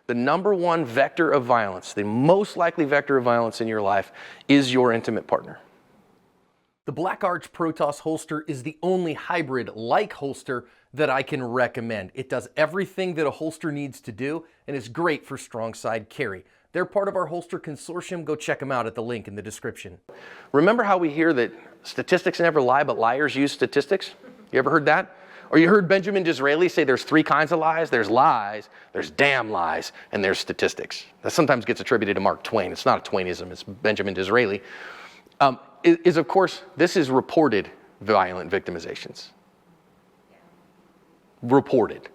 the number one vector of violence, the most likely vector of violence in your life is your intimate partner. The Black Arch Protoss holster is the only hybrid-like holster that I can recommend. It does everything that a holster needs to do and is great for strong side carry. They're part of our holster consortium. Go check them out at the link in the description. Remember how we hear that statistics never lie, but liars use statistics? You ever heard that? Or you heard Benjamin Disraeli say there's three kinds of lies. There's damn lies, and there's statistics. That sometimes gets attributed to Mark Twain. It's not a Twainism, it's Benjamin Disraeli. Of course, this is reported violent victimizations. Reported.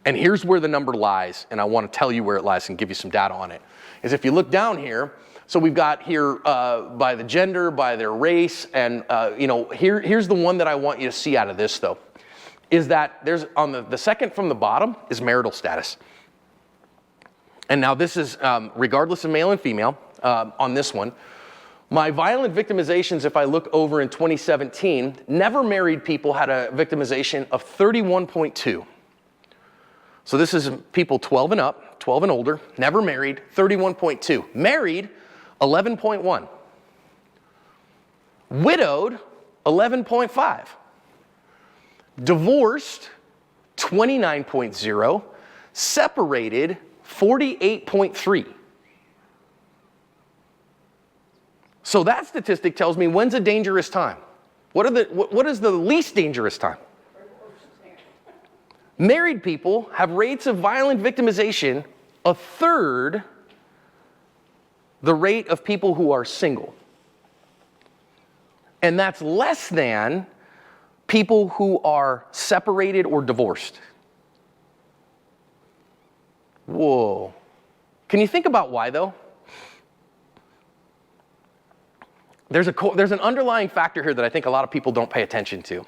And here's where the number lies, and I want to tell you where it lies and give you some data on it. Is if you look down here, so we've got here by the gender, by their race, and here's the one that I want you to see out of this though, is that there's on the second from the bottom is marital status. And now this is regardless of male and female on this one. My violent victimizations, if I look over in 2017, never married people had a victimization of 31.2. So this is people 12 and up, 12 and older, never married, 31.2. Married, 11.1. Widowed, 11.5. Divorced, 29.0. Separated, 48.3. So that statistic tells me when's a dangerous time. What is the least dangerous time? Married people have rates of violent victimization a third the rate of people who are single. And that's less than people who are separated or divorced. Whoa. Can you think about why though? There's an underlying factor here that I think a lot of people don't pay attention to.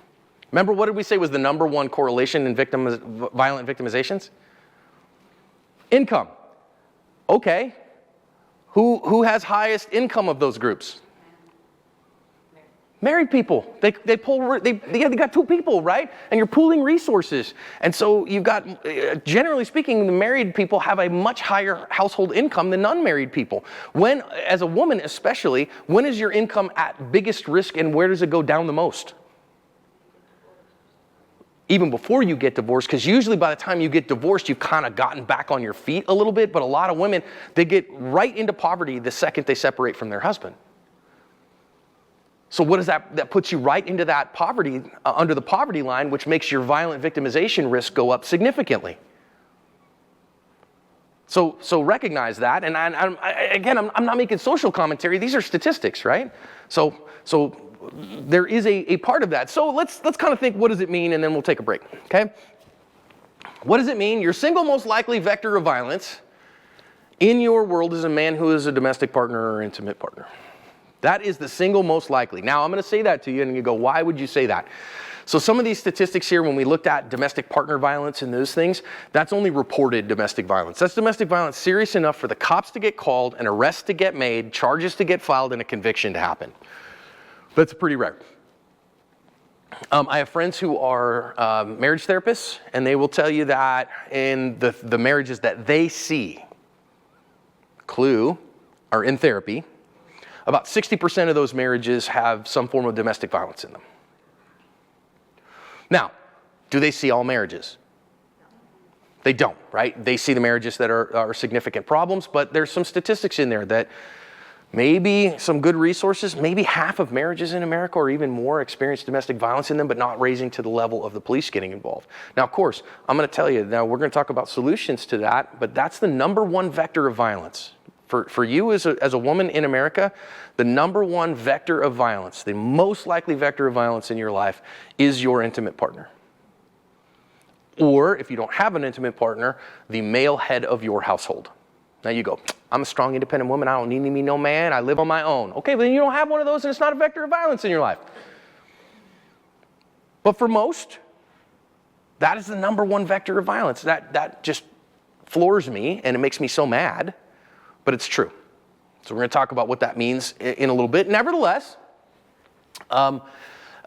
Remember, what did we say was the number one correlation in violent victimizations? Income. Okay. Who has highest income of those groups? Married people. They got two people, right? And you're pooling resources. And so you've got, generally speaking, the married people have a much higher household income than unmarried people. When, as a woman especially, when is your income at biggest risk and where does it go down the most? Even before you get divorced, because usually by the time you get divorced, you've kind of gotten back on your feet a little bit, but a lot of women, they get right into poverty the second they separate from their husband. So what does that puts you right into that poverty, under the poverty line, which makes your violent victimization risk go up significantly. So recognize that, and I'm not making social commentary. These are statistics, right? So there is a part of that. So let's kind of think, what does it mean, and then we'll take a break, okay? What does it mean? Your single most likely vector of violence in your world is a man who is a domestic partner or intimate partner. That is the single most likely. Now, I'm going to say that to you, and you go, why would you say that? So some of these statistics here, when we looked at domestic partner violence and those things, that's only reported domestic violence. That's domestic violence serious enough for the cops to get called, an arrest to get made, charges to get filed, and a conviction to happen. That's pretty rare. I have friends who are marriage therapists, and they will tell you that in the marriages that they see, clue, are in therapy, about 60% of those marriages have some form of domestic violence in them. Now, do they see all marriages? They don't, right? They see the marriages that are significant problems, but there's some statistics in there that maybe some good resources, maybe half of marriages in America or even more experience domestic violence in them, but not raising to the level of the police getting involved. Now, of course, I'm going to tell you, now we're going to talk about solutions to that, but that's the number one vector of violence. For you as a woman in America, the number one vector of violence, the most likely vector of violence in your life is your intimate partner. Or if you don't have an intimate partner, the male head of your household. Now you go, I'm a strong, independent woman. I don't need me no man. I live on my own. Okay, but then you don't have one of those and it's not a vector of violence in your life. But for most, that is the number one vector of violence. That just floors me and it makes me so mad. But it's true. So we're going to talk about what that means in a little bit. Nevertheless,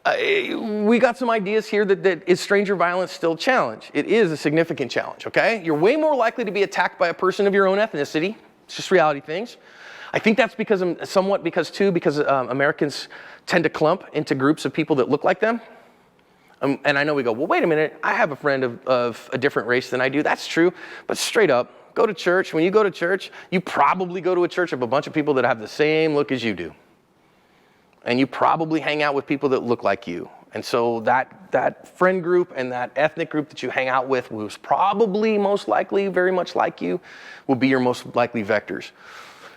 We got some ideas here that is stranger violence still a challenge? It is a significant challenge, okay? You're way more likely to be attacked by a person of your own ethnicity. It's just reality things. I think that's because Americans tend to clump into groups of people that look like them. And I know we go, well, wait a minute, I have a friend of a different race than I do. That's true, but straight up, go to church. When you go to church, you probably go to a church of a bunch of people that have the same look as you do. And you probably hang out with people that look like you. And so that friend group and that ethnic group that you hang out with, who's probably most likely very much like you, will be your most likely vectors.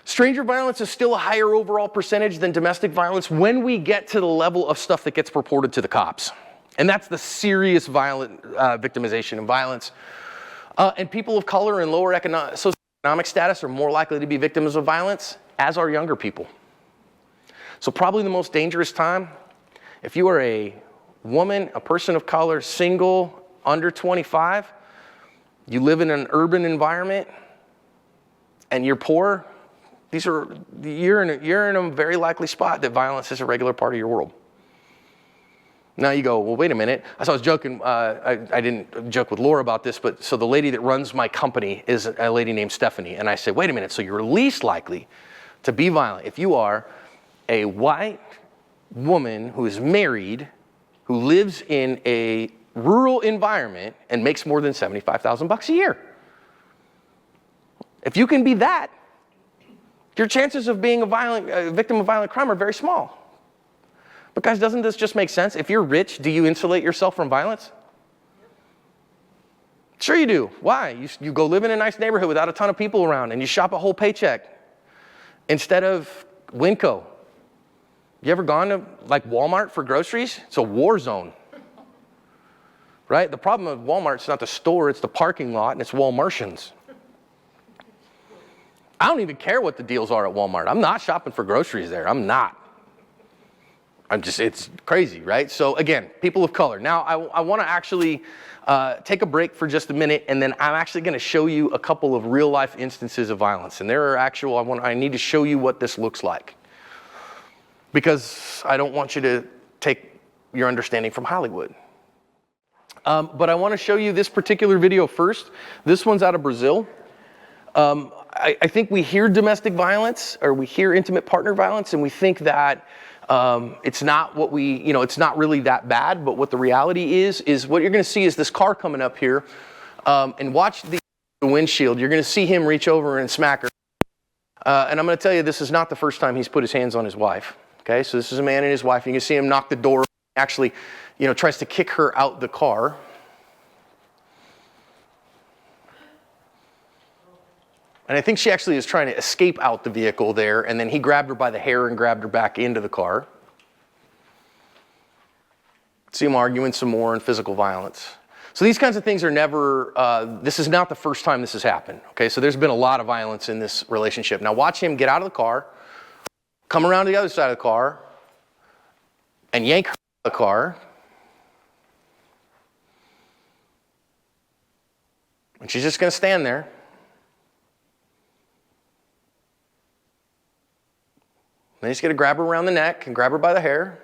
Stranger violence is still a higher overall percentage than domestic violence when we get to the level of stuff that gets reported to the cops. And that's the serious violent victimization and violence. And people of color and lower socioeconomic status are more likely to be victims of violence, as are younger people. So probably the most dangerous time, if you are a woman, a person of color, single, under 25, you live in an urban environment, and you're poor, you're in a very likely spot that violence is a regular part of your world. Now you go, well, wait a minute. I was joking, I didn't joke with Laura about this, but so the lady that runs my company is a lady named Stephanie. And I said, wait a minute, so you're least likely to be violent if you are a white woman who is married, who lives in a rural environment and makes more than $75,000 a year. If you can be that, your chances of being a victim of violent crime are very small. But guys, doesn't this just make sense? If you're rich, do you insulate yourself from violence? Sure you do. Why? You go live in a nice neighborhood without a ton of people around and you shop a whole paycheck instead of Winco. You ever gone to like Walmart for groceries? It's a war zone. Right? The problem with Walmart, it's not the store, it's the parking lot, and it's Walmartians. I don't even care what the deals are at Walmart. I'm not shopping for groceries there. I'm not. It's crazy, right? So again, people of color. Now, I want to actually take a break for just a minute, and then I'm actually going to show you a couple of real life instances of violence. And there are I need to show you what this looks like. Because I don't want you to take your understanding from Hollywood. But I want to show you this particular video first. This one's out of Brazil. I think we hear domestic violence, or we hear intimate partner violence, and we think that it's not it's not really that bad. But what the reality is what you're going to see is this car coming up here, and watch the windshield. You're going to see him reach over and smack her. And I'm going to tell you, this is not the first time he's put his hands on his wife. Okay, so this is a man and his wife. You can see him knock the door. Actually, tries to kick her out the car. And I think she actually is trying to escape out the vehicle there, and then he grabbed her by the hair and grabbed her back into the car. See him arguing some more and physical violence. So these kinds of things are never, this is not the first time this has happened. Okay, so there's been a lot of violence in this relationship. Now watch him get out of the car, come around to the other side of the car, and yank her out of the car. And she's just going to stand there. Then he's going to grab her around the neck and grab her by the hair.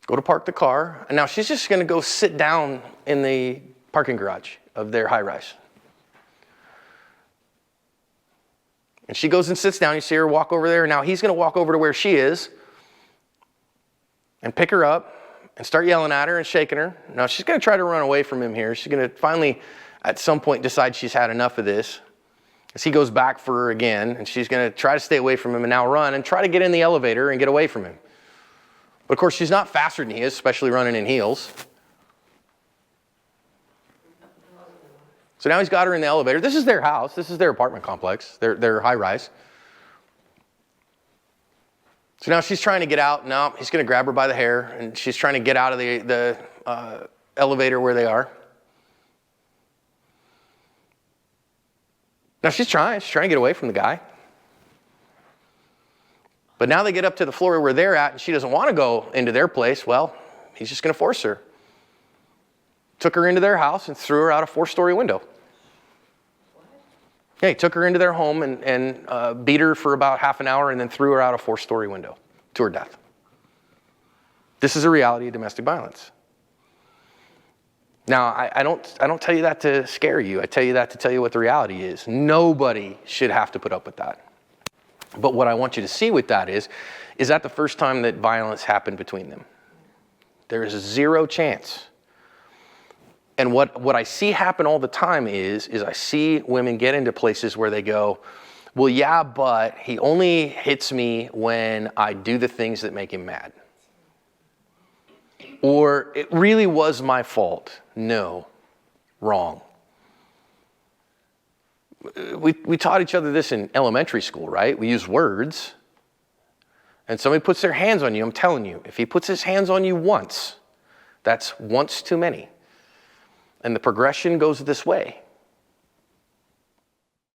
Go to park the car. And now she's just going to go sit down in the parking garage of their high-rise. And she goes and sits down. You see her walk over there. Now he's going to walk over to where she is and pick her up and start yelling at her and shaking her. Now she's going to try to run away from him here. She's going to finally, at some point, decide she's had enough of this. As he goes back for her again, and she's going to try to stay away from him and now run and try to get in the elevator and get away from him. But of course, she's not faster than he is, especially running in heels. So now he's got her in the elevator. This is their house. This is their apartment complex, their high-rise. So now she's trying to get out. Now he's going to grab her by the hair, and she's trying to get out of the elevator where they are. Now she's trying to get away from the guy. But now they get up to the floor where they're at, and she doesn't want to go into their place. Well, he's just going to force her. Took her into their house and threw her out a 4-story window. Yeah, he took her into their home and beat her for about half an hour and then threw her out a 4-story window. to her death. This is a reality of domestic violence. Now, I don't tell you that to scare you. I tell you that to tell you what the reality is. Nobody should have to put up with that. But what I want you to see with that is that the first time that violence happened between them? There is a zero chance. And what I see happen all the time is I see women get into places where they go, well, yeah, but he only hits me when I do the things that make him mad. Or it really was my fault. No, wrong. We taught each other this in elementary school, right? We use words. And somebody puts their hands on you, I'm telling you, if he puts his hands on you once, that's once too many. And the progression goes this way.